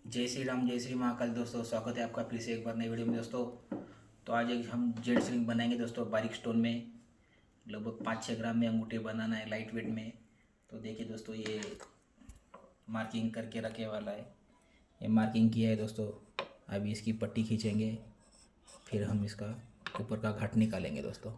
जय श्री राम, जय श्री महाकाल। दोस्तों स्वागत है आपका फिर से एक बार नई वीडियो में। दोस्तों तो आज एक हम जेंट्स रिंग बनाएंगे दोस्तों, बारीक स्टोन में। लगभग 5-6 ग्राम में अंगूठे बनाना है, लाइट वेट में। तो देखिए दोस्तों, ये मार्किंग करके रखे वाला है। ये मार्किंग किया है दोस्तों। अभी इसकी पट्टी खींचेंगे, फिर हम इसका ऊपर का घाट निकालेंगे दोस्तों।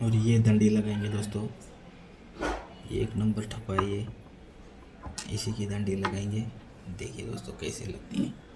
और ये डंडी लगाएंगे दोस्तों, एक नंबर ठप्पा है ये, इसी की डंडी लगाएंगे। देखिए दोस्तों कैसे लगती है।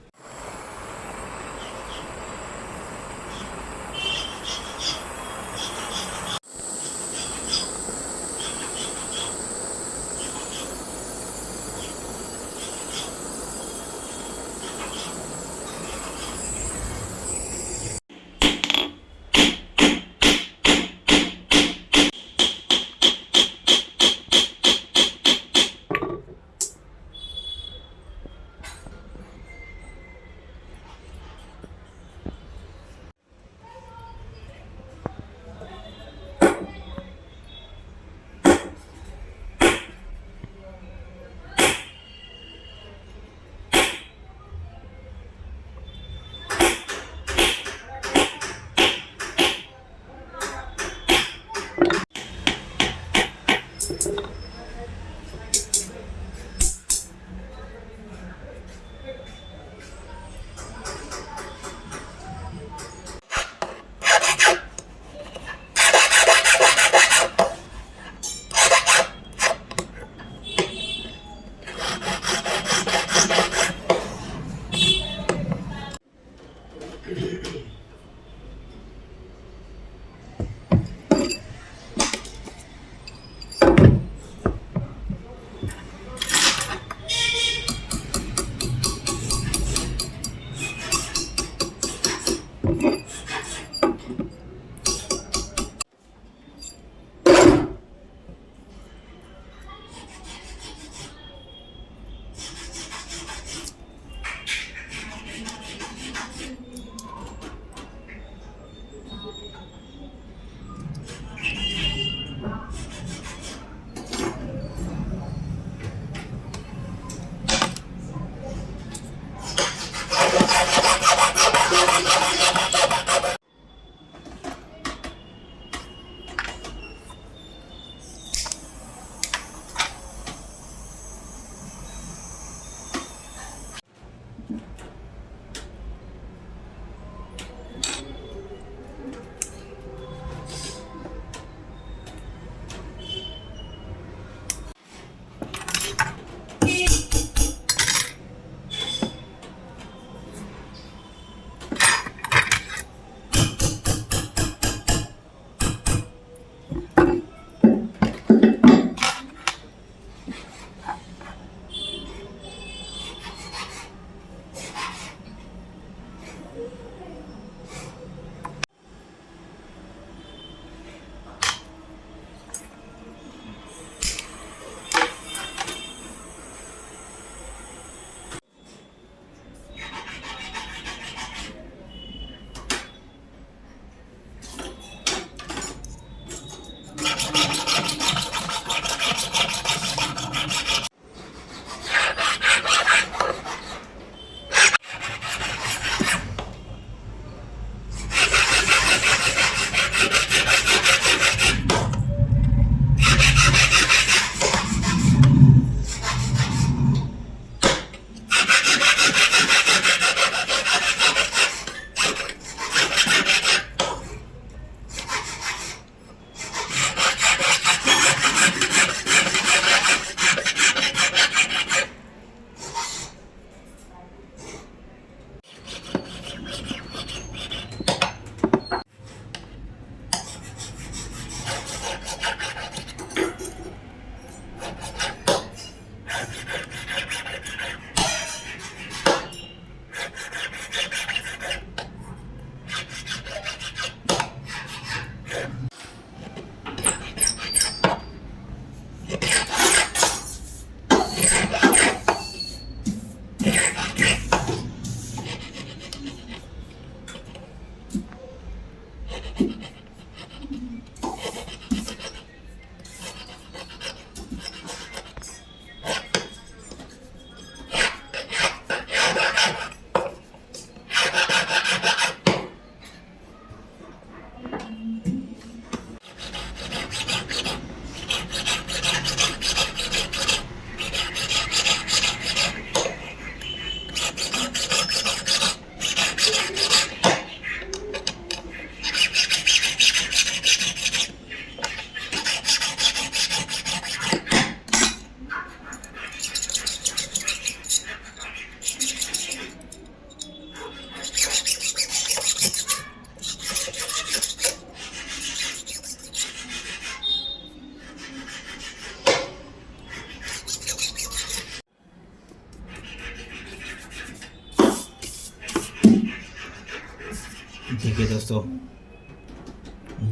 देखिए दोस्तों,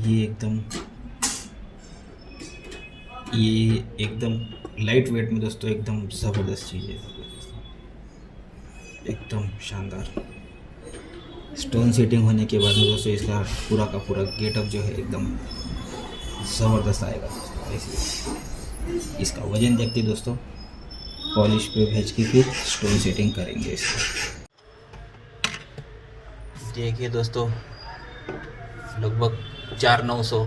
ये एकदम लाइट वेट में दोस्तों एकदम ज़बरदस्त चीज़ है, एकदम शानदार। स्टोन सेटिंग होने के बाद में दोस्तों इसका पूरा का पूरा गेटअप जो है एकदम ज़बरदस्त आएगा दोस्तों। ऐसे इसका वजन देखते हैं दोस्तों, पॉलिश पे भेज के फिर स्टोन सेटिंग करेंगे इसको। देखिए दोस्तों, लगभग 4,900,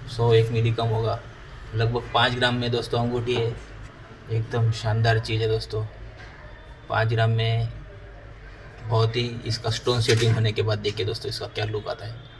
101 मिली कम होगा, लगभग 5 ग्राम में दोस्तों अंगूठी है। एकदम शानदार चीज़ है दोस्तों, 5 ग्राम में बहुत ही। इसका स्टोन सेटिंग होने के बाद देखिए दोस्तों इसका क्या लुक आता है।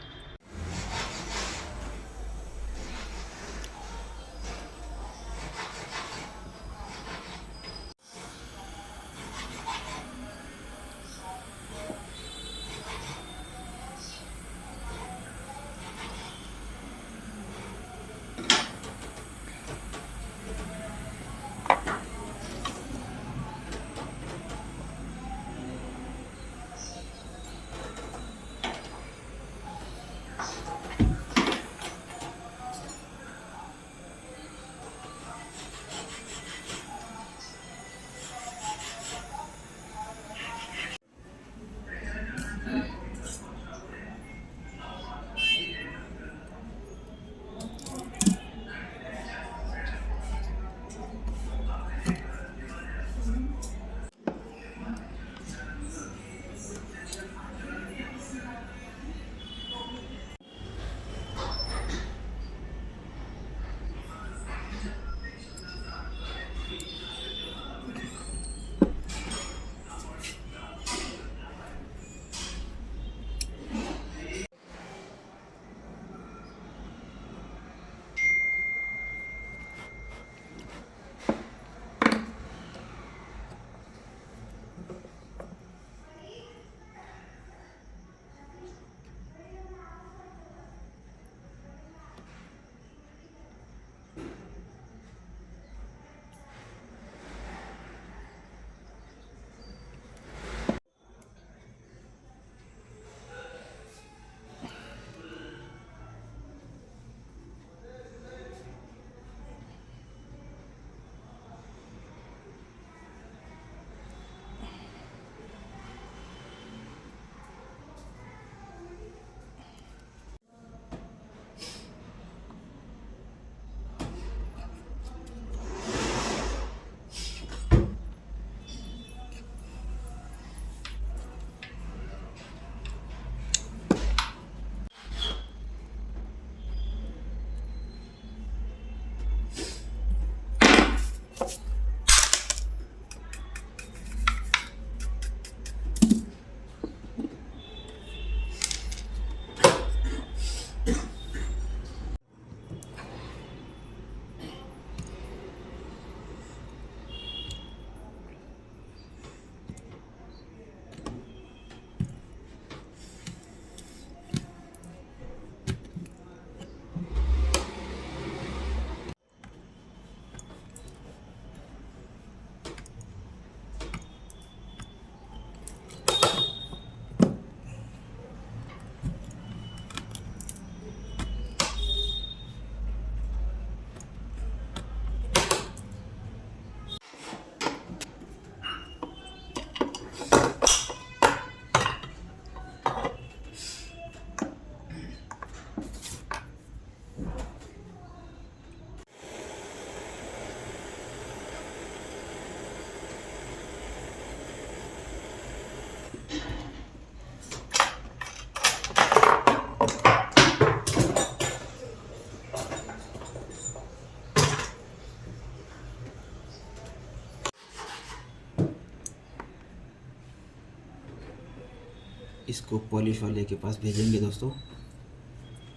इसको पॉलिश वाले के पास भेजेंगे दोस्तों,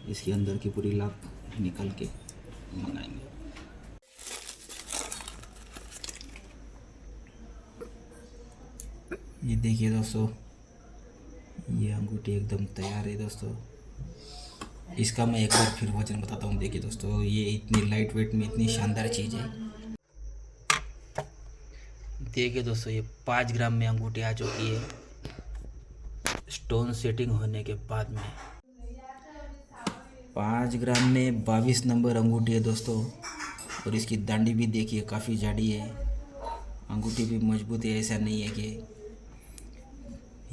इसके अंदर की पूरी लाक निकल के मंगाएंगे। ये देखिए दोस्तों, ये अंगूठी एकदम तैयार है दोस्तों। इसका मैं एक बार फिर वजन बताता हूँ। देखिए दोस्तों, ये इतनी लाइट वेट में इतनी शानदार चीज़ है। देखिए दोस्तों, ये 5 ग्राम में अंगूठी आ चुकी है। स्टोन सेटिंग होने के बाद में 5 ग्राम में 22 नंबर अंगूठी है दोस्तों। और इसकी दांडी भी देखिए काफ़ी जाड़ी है, अंगूठी भी मजबूत है, ऐसा नहीं है कि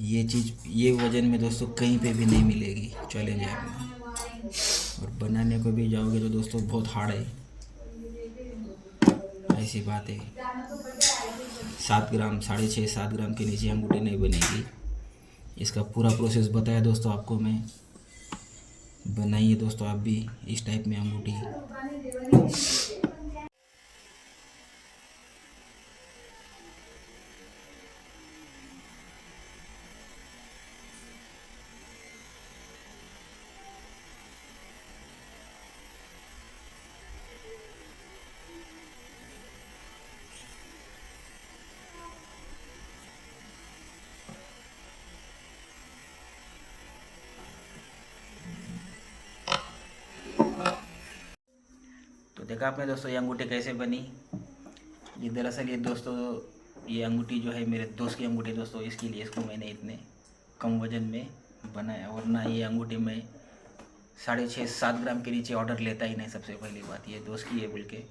ये चीज़ ये वज़न में दोस्तों कहीं पे भी नहीं मिलेगी, चैलेंज है अपना। और बनाने को भी जाओगे तो दोस्तों बहुत हार्ड है, ऐसी बात है। 7 ग्राम 6.5 7 ग्राम के नीचे अंगूठी नहीं बनेगी। इसका पूरा प्रोसेस बताया दोस्तों आपको मैं। बनाइए दोस्तों आप भी इस टाइप में अंगूठी। तो देखा आपने दोस्तों ये अंगूठी कैसे बनी। ये दरअसल ये दोस्तों ये अंगूठी जो है मेरे दोस्त की अंगूठी दोस्तों, इसके लिए इसको मैंने इतने कम वज़न में बनाया। वरना ये अंगूठी में 6.5 7 ग्राम के नीचे ऑर्डर लेता ही नहीं। सबसे पहली बात ये दोस्त की है बोल के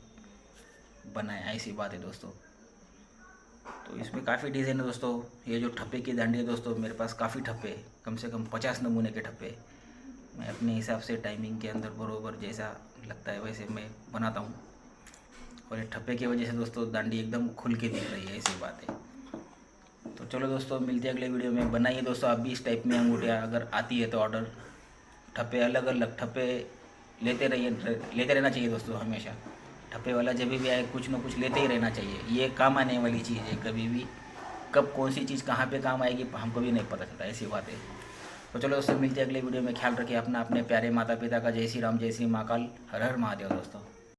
बनाया, ऐसी बात है दोस्तों। तो इसमें काफ़ी डिज़ाइन है दोस्तों। ये जो ठप्पे की दांडी है दोस्तों, मेरे पास काफ़ी ठप्पे, कम से कम 50 नमूने के ठप्पे। मैं अपने हिसाब से टाइमिंग के अंदर बरोबर जैसा लगता है वैसे मैं बनाता हूँ। और ये ठप्पे की वजह से दोस्तों दांडी एकदम खुल के दिख रही है, ऐसी बात है। तो चलो दोस्तों मिलते हैं अगले वीडियो में। बनाइए दोस्तों आप भी इस टाइप में अंगूठियाँ, अगर आती है तो ऑर्डर। ठप्पे अलग अलग ठप्पे लेते रहना चाहिए दोस्तों हमेशा। ठप्पे वाला जब भी आए कुछ ना कुछ लेते ही रहना चाहिए। ये काम आने वाली चीज़ है, कभी भी कब कौन सी चीज़ कहाँ पे काम आएगी हमको भी नहीं पता चलता, ऐसी बात है। तो चलो दोस्तों मिलते हैं अगले वीडियो में। ख्याल रखिए अपना, अपने प्यारे माता पिता का। जय श्री राम, जय श्री महाकाल, हर हर महादेव दोस्तों।